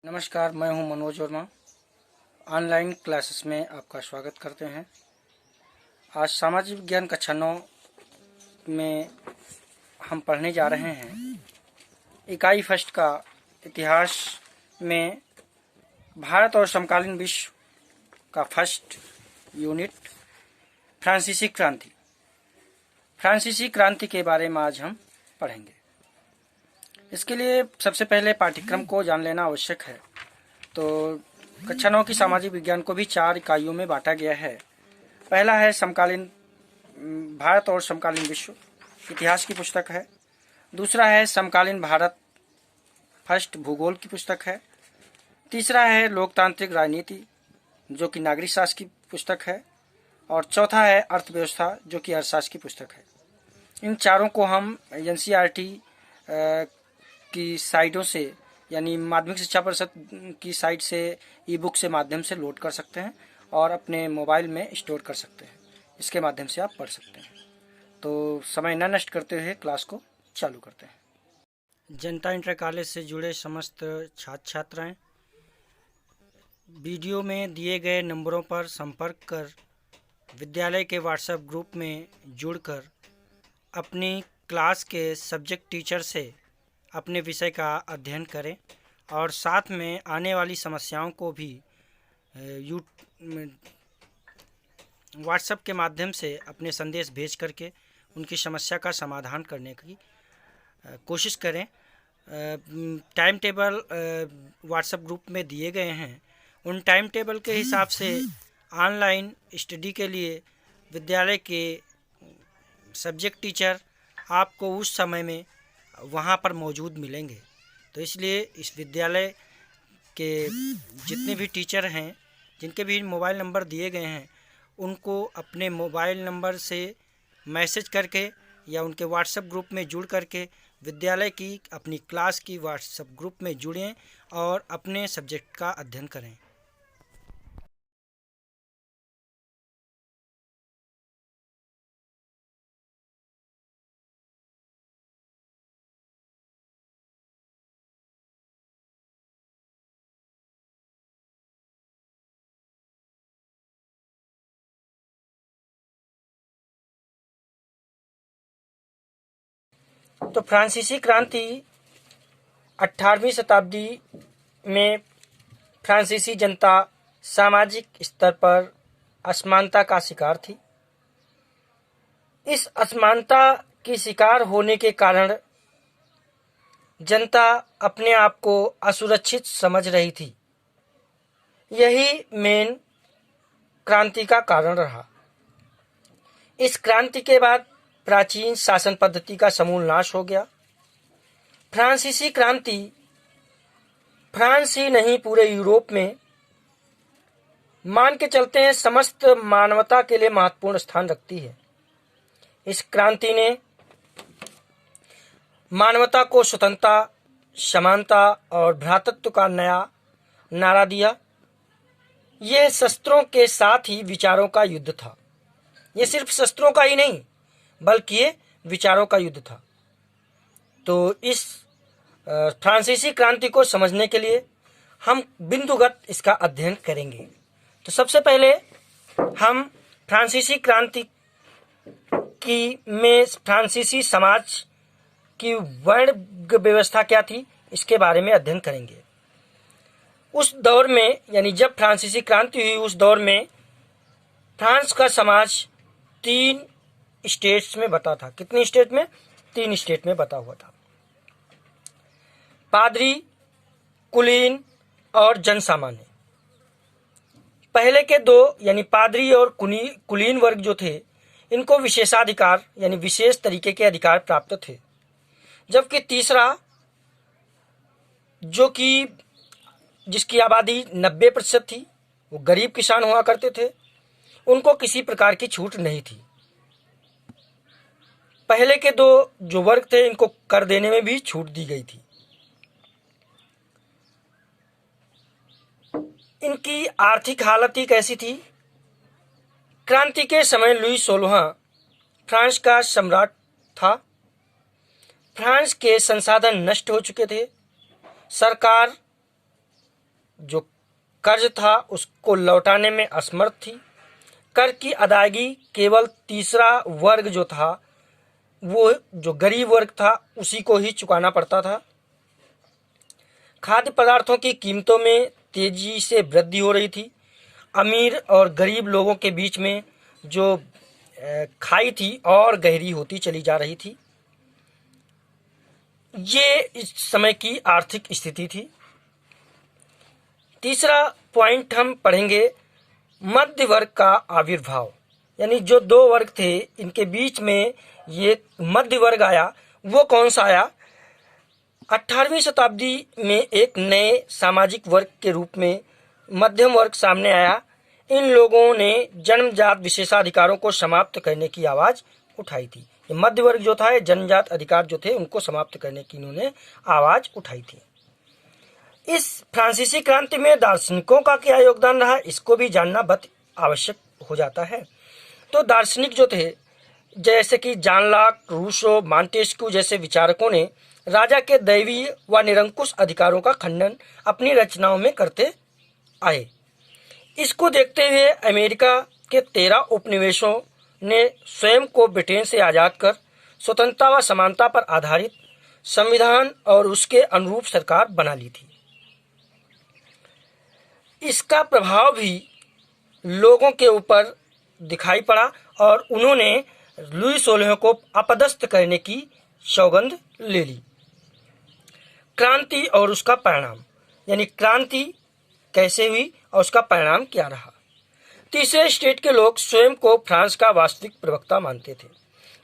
नमस्कार, मैं हूं मनोज वर्मा। ऑनलाइन क्लासेस में आपका स्वागत करते हैं। आज सामाजिक विज्ञान कक्षा 9 में हम पढ़ने जा रहे हैं इकाई फर्स्ट का इतिहास में भारत और समकालीन विश्व का फर्स्ट यूनिट फ्रांसीसी क्रांति। फ्रांसीसी क्रांति के बारे में आज हम पढ़ेंगे। इसके लिए सबसे पहले पाठ्यक्रम को जान लेना आवश्यक है। तो कक्षा 9 की सामाजिक विज्ञान को भी 4 इकाइयों में बांटा गया है। पहला है समकालीन भारत और समकालीन विश्व, इतिहास की पुस्तक है। दूसरा है समकालीन भारत, फर्स्ट भूगोल की पुस्तक है। तीसरा है लोकतांत्रिक राजनीति, जो कि नागरिक शास्त्र की पुस्तक है। और चौथा है अर्थव्यवस्था, जो कि अर्थशास्त्र की पुस्तक है। इन चारों को हम एनसीईआरटी की साइटों से, यानी माध्यमिक शिक्षा परिषद की साइट से ई बुक से माध्यम से लोड कर सकते हैं और अपने मोबाइल में स्टोर कर सकते हैं। इसके माध्यम से आप पढ़ सकते हैं। तो समय न नष्ट करते हुए क्लास को चालू करते हैं। जनता इंटर कॉलेज से जुड़े समस्त छात्र छात्राएं वीडियो में दिए गए नंबरों पर संपर्क कर विद्यालय के व्हाट्सएप ग्रुप में जुड़कर अपनी क्लास के सब्जेक्ट टीचर से अपने विषय का अध्ययन करें और साथ में आने वाली समस्याओं को भी व्हाट्सएप के माध्यम से अपने संदेश भेज करके उनकी समस्या का समाधान करने की कोशिश करें। टाइम टेबल व्हाट्सएप ग्रुप में दिए गए हैं। उन टाइम टेबल के हिसाब से ऑनलाइन स्टडी के लिए विद्यालय के सब्जेक्ट टीचर आपको उस समय में वहाँ पर मौजूद मिलेंगे। तो इसलिए इस विद्यालय के जितने भी टीचर हैं, जिनके भी मोबाइल नंबर दिए गए हैं, उनको अपने मोबाइल नंबर से मैसेज करके या उनके व्हाट्सएप ग्रुप में जुड़ करके विद्यालय की अपनी क्लास की व्हाट्सएप ग्रुप में जुड़ें और अपने सब्जेक्ट का अध्ययन करें। तो फ्रांसीसी क्रांति 18वीं शताब्दी में फ्रांसीसी जनता सामाजिक स्तर पर असमानता का शिकार थी। इस असमानता की शिकार होने के कारण जनता अपने आप को असुरक्षित समझ रही थी। यही मेन क्रांति का कारण रहा। इस क्रांति के बाद प्राचीन शासन पद्धति का समूल नाश हो गया। फ्रांसीसी क्रांति फ्रांस ही नहीं, पूरे यूरोप में मान के चलते हैं समस्त मानवता के लिए महत्वपूर्ण स्थान रखती है। इस क्रांति ने मानवता को स्वतंत्रता, समानता और भ्रातृत्व का नया नारा दिया। यह शस्त्रों के साथ ही विचारों का युद्ध था। ये सिर्फ शस्त्रों का ही नहीं, बल्कि ये विचारों का युद्ध था। तो इस फ्रांसीसी क्रांति को समझने के लिए हम बिंदुगत इसका अध्ययन करेंगे। तो सबसे पहले हम फ्रांसीसी क्रांति की में फ्रांसीसी समाज की वर्ण व्यवस्था क्या थी, इसके बारे में अध्ययन करेंगे। उस दौर में, यानी जब फ्रांसीसी क्रांति हुई, उस दौर में फ्रांस का समाज 3 स्टेट्स में बटा था। कितनी स्टेट में? 3 स्टेट में बटा हुआ था। पादरी, कुलीन और जनसामान्य। पहले के 2 यानी पादरी और कुलीन वर्ग जो थे, इनको विशेषाधिकार यानी विशेष तरीके के अधिकार प्राप्त थे। जबकि तीसरा, जो कि जिसकी आबादी 90% थी, वो गरीब किसान हुआ करते थे, उनको किसी प्रकार की छूट नहीं थी। पहले के 2 जो वर्ग थे, इनको कर देने में भी छूट दी गई थी। इनकी आर्थिक हालत ही कैसी थी? क्रांति के समय लुई 16वां फ्रांस का सम्राट था। फ्रांस के संसाधन नष्ट हो चुके थे। सरकार जो कर्ज था उसको लौटाने में असमर्थ थी। कर की अदायगी केवल तीसरा वर्ग जो था, वो जो गरीब वर्ग था, उसी को ही चुकाना पड़ता था। खाद्य पदार्थों की कीमतों में तेजी से वृद्धि हो रही थी। अमीर और गरीब लोगों के बीच में जो खाई थी और गहरी होती चली जा रही थी। ये इस समय की आर्थिक स्थिति थी। तीसरा पॉइंट हम पढ़ेंगे, मध्य वर्ग का आविर्भाव। यानी जो दो वर्ग थे, इनके बीच में ये मध्य वर्ग आया। वो कौन सा आया? 18वीं शताब्दी में एक नए सामाजिक वर्ग के रूप में मध्यम वर्ग सामने आया। इन लोगों ने जन्मजात विशेषाधिकारों को समाप्त करने की आवाज उठाई थी। ये मध्य वर्ग जो था, जन्मजात अधिकार जो थे उनको समाप्त करने की इन्होंने आवाज उठाई थी। इस फ्रांसीसी क्रांति में दार्शनिकों का क्या योगदान रहा, इसको भी जानना बहुत आवश्यक हो जाता है। तो दार्शनिक जो थे, जैसे कि जॉन लॉक, रूसो, मॉन्टेस्क्यू जैसे विचारकों ने राजा के दैवीय व निरंकुश अधिकारों का खंडन अपनी रचनाओं में करते आए। इसको देखते हुए अमेरिका के 13 उपनिवेशों ने स्वयं को ब्रिटेन से आजाद कर स्वतंत्रता व समानता पर आधारित संविधान और उसके अनुरूप सरकार बना ली थी। इसका प्रभाव भी लोगों के ऊपर दिखाई पड़ा और उन्होंने लुई 16 को अपदस्थ करने की सौगंध ले ली। क्रांति और उसका परिणाम, यानी क्रांति कैसे हुई और उसका परिणाम क्या रहा। तीसरे स्टेट के लोग स्वयं को फ्रांस का वास्तविक प्रवक्ता मानते थे।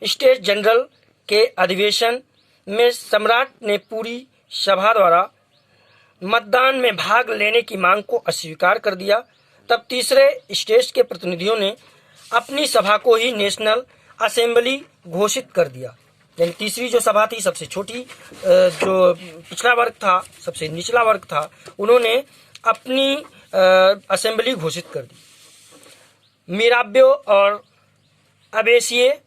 स्टेट जनरल के अधिवेशन में सम्राट ने पूरी सभा द्वारा मतदान में भाग लेने की मांग को अस्वीकार कर दिया। तब तीसरे स्टेट्स के प्रतिनिधियों ने अपनी सभा को ही नेशनल असेंबली घोषित कर दिया। यानी तीसरी जो सभा थी, सबसे छोटी, जो पिछड़ा वर्ग था, सबसे निचला वर्ग था, उन्होंने अपनी असेंबली घोषित कर दी। मिराबियो और अबेसिये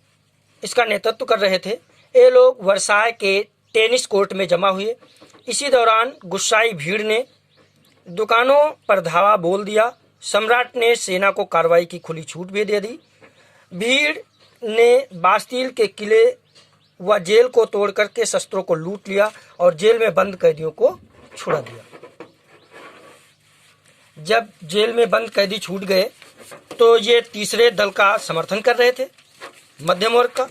इसका नेतृत्व कर रहे थे। ये लोग वर्साय के टेनिस कोर्ट में जमा हुए। इसी दौरान गुस्साई भीड़ ने दुकानों पर धावा बोल दिया। सम्राट ने सेना को कार्रवाई की खुली छूट भी दे दी। भीड़ ने बास्तील के किले व जेल को तोड़ करके शस्त्रों को लूट लिया और जेल में बंद कैदियों को छुड़ा दिया। जब जेल में बंद कैदी छूट गए तो ये तीसरे दल का समर्थन कर रहे थे, मध्यम वर्ग का।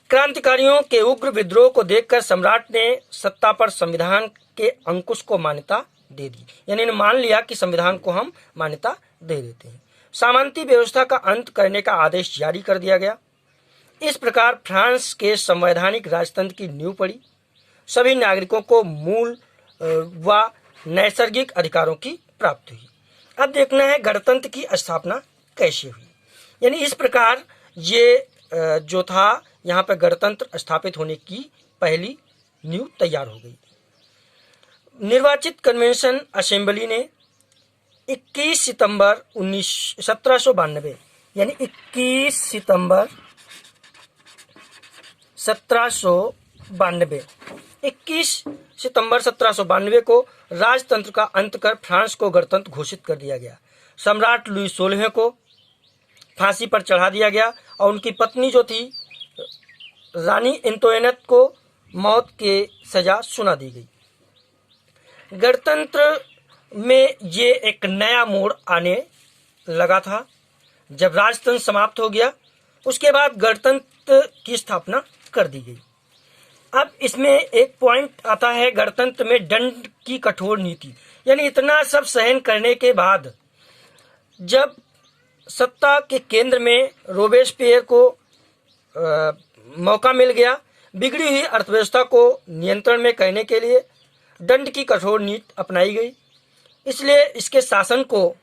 क्रांतिकारियों के उग्र विद्रोह को देखकर सम्राट ने सत्ता पर संविधान के अंकुश को मान्यता दे दी। यानी मान लिया कि संविधान को हम मान्यता दे देते हैं। सामंती व्यवस्था का अंत करने का आदेश जारी कर दिया गया। इस प्रकार फ्रांस के संवैधानिक राजतंत्र की नींव पड़ी। सभी नागरिकों को मूल व नैसर्गिक अधिकारों की प्राप्ति हुई। अब देखना है गणतंत्र की स्थापना कैसे हुई। यानी इस प्रकार ये जो था, यहाँ पर गणतंत्र स्थापित होने की पहली नींव तैयार हो गई। निर्वाचित कन्वेंशन असेंबली ने 21 सितंबर 1792 यानी 21 सितंबर 1792 को राजतंत्र का अंत कर फ्रांस को गणतंत्र घोषित कर दिया गया। सम्राट लुई 16 को फांसी पर चढ़ा दिया गया और उनकी पत्नी जो थी रानी एंटोइनेट को मौत की सजा सुना दी गई। गणतंत्र में ये एक नया मोड़ आने लगा था। जब राजतंत्र समाप्त हो गया, उसके बाद गणतंत्र की स्थापना कर दी गई। अब इसमें एक पॉइंट आता है, गणतंत्र में दंड की कठोर नीति। यानी इतना सब सहन करने के बाद जब सत्ता के केंद्र में रोबेस्पियर को मौका मिल गया, बिगड़ी हुई अर्थव्यवस्था को नियंत्रण में करने के लिए दंड की कठोर नीति अपनाई गई। इसलिए इसके शासन को,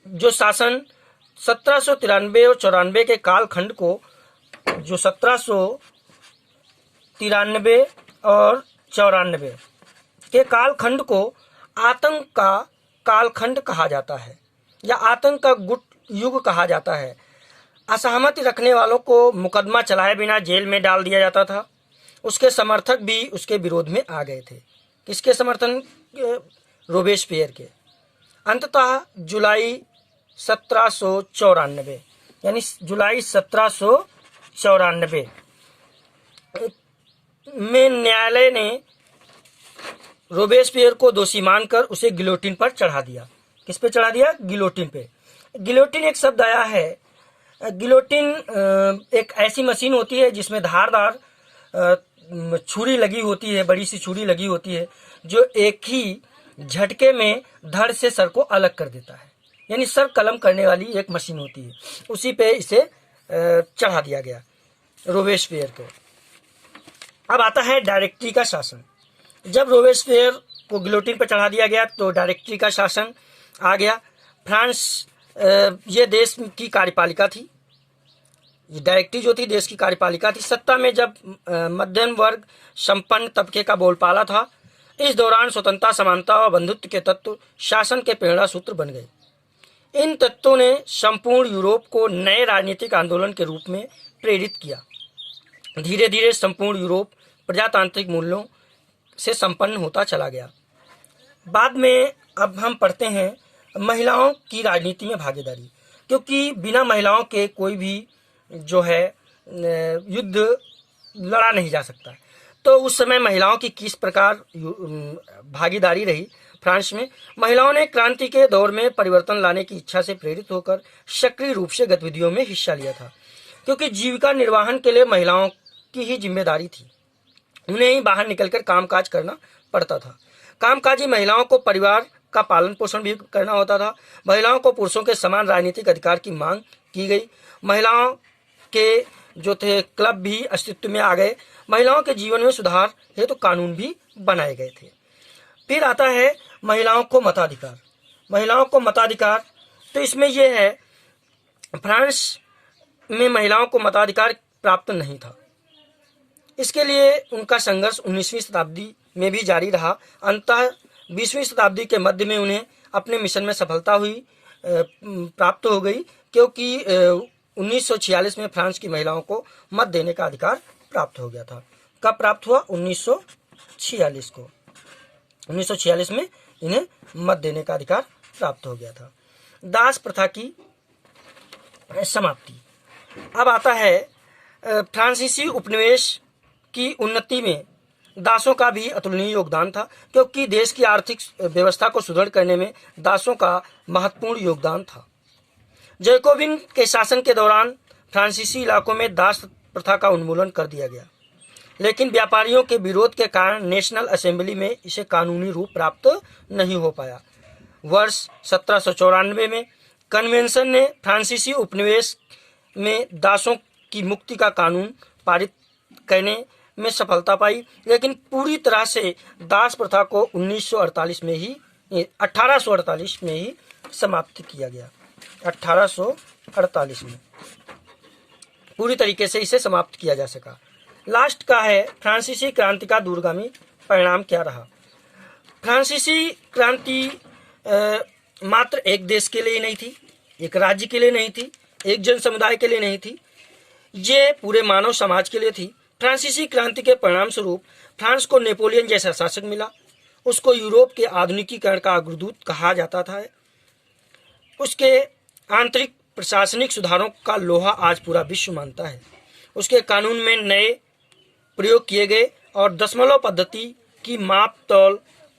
जो शासन 1793 और 94 के कालखंड को, जो 1793 और 94 के कालखंड को आतंक का कालखंड कहा जाता है या आतंक का गुट युग कहा जाता है। असहमति रखने वालों को मुकदमा चलाए बिना जेल में डाल दिया जाता था। उसके समर्थक भी उसके विरोध में आ गए थे। किसके समर्थन रोबेस्पियर के। अंततः जुलाई 1794 यानी जुलाई 1794 में न्यायालय ने रोबेस्पियर को दोषी मानकर उसे गिलोटिन पर चढ़ा दिया। किस पे चढ़ा दिया? गिलोटिन पे। गिलोटिन एक शब्द आया है। गिलोटिन एक ऐसी मशीन होती है जिसमें धारदार छुरी लगी होती है, बड़ी सी छुरी लगी होती है, जो एक ही झटके में धड़ से सर को अलग कर देता है। यानी सर कलम करने वाली एक मशीन होती है, उसी पे इसे चढ़ा दिया गया रोबेस्पियर को। अब आता है डायरेक्टरी का शासन। जब रोबेस्पियर को गिलोटिन पर चढ़ा दिया गया तो डायरेक्टरी का शासन आ गया। फ्रांस ये देश की कार्यपालिका थी। ये डायरेक्टरी जो थी देश की कार्यपालिका थी। सत्ता में जब मध्यम वर्ग संपन्न तबके का बोलबाला था। इस दौरान स्वतंत्रता, समानता और बंधुत्व के तत्व शासन के प्रेरणा सूत्र बन गए। इन तत्वों ने संपूर्ण यूरोप को नए राजनीतिक आंदोलन के रूप में प्रेरित किया। धीरे धीरे संपूर्ण यूरोप प्रजातांत्रिक मूल्यों से संपन्न होता चला गया। बाद में अब हम पढ़ते हैं महिलाओं की राजनीति में भागीदारी, क्योंकि बिना महिलाओं के कोई भी जो है युद्ध लड़ा नहीं जा सकता। तो उस समय महिलाओं की किस प्रकार भागीदारी रही फ्रांस में। महिलाओं ने क्रांति के दौर में परिवर्तन लाने की इच्छा से प्रेरित होकर सक्रिय रूप से गतिविधियों में हिस्सा लिया था, क्योंकि जीविका निर्वाहन के लिए महिलाओं की ही जिम्मेदारी थी। उन्हें ही बाहर निकलकर कामकाज करना पड़ता था। कामकाजी महिलाओं को परिवार का पालन पोषण भी करना होता था। महिलाओं को पुरुषों के समान राजनीतिक अधिकार की मांग की गई। महिलाओं के जो थे क्लब भी अस्तित्व में आ गए। महिलाओं के जीवन में सुधार हेतु तो कानून भी बनाए गए थे। फिर आता है महिलाओं को मताधिकार। महिलाओं को मताधिकार, तो इसमें यह है फ्रांस में महिलाओं को मताधिकार प्राप्त नहीं था। इसके लिए उनका संघर्ष 19वीं शताब्दी में भी जारी रहा। अंततः 20वीं शताब्दी के मध्य में उन्हें अपने मिशन में सफलता प्राप्त हो गई, क्योंकि 1946 में फ्रांस की महिलाओं को मत देने का अधिकार प्राप्त हो गया था। कब प्राप्त हुआ? 1946 को। 1946 में इन्हें मत देने का अधिकार प्राप्त हो गया था। दास प्रथा की समाप्ति। अब आता है फ्रांसीसी उपनिवेश की उन्नति में दासों का भी अतुलनीय योगदान था, क्योंकि देश की आर्थिक व्यवस्था को सुदृढ़ करने में दासों का महत्वपूर्ण योगदान था। जैकोबिन के शासन के दौरान फ्रांसीसी इलाकों में दास प्रथा का उन्मूलन कर दिया गया, लेकिन व्यापारियों के विरोध के कारण नेशनल असेंबली में इसे कानूनी रूप प्राप्त नहीं हो पाया। वर्ष 1794 में कन्वेंशन ने फ्रांसीसी उपनिवेश में दासों की मुक्ति का कानून पारित करने में सफलता पाई, लेकिन पूरी तरह से दास प्रथा को 1848 में ही समाप्त किया गया। 1848 में पूरी तरीके से इसे समाप्त किया जा सका। लास्ट का है फ्रांसीसी क्रांति का दूरगामी परिणाम क्या रहा। फ्रांसीसी क्रांति मात्र एक देश के लिए नहीं थी, एक राज्य के लिए नहीं थी, एक जन समुदाय के लिए नहीं थी, ये पूरे मानव समाज के लिए थी। फ्रांसीसी क्रांति के परिणाम स्वरूप फ्रांस को नेपोलियन जैसा शासक मिला। उसको यूरोप के आधुनिकीकरण का अग्रदूत कहा जाता था। उसके आंतरिक प्रशासनिक सुधारों का लोहा आज पूरा विश्व मानता है। उसके कानून में नए प्रयोग किए गए और दशमलव पद्धति की माप तौल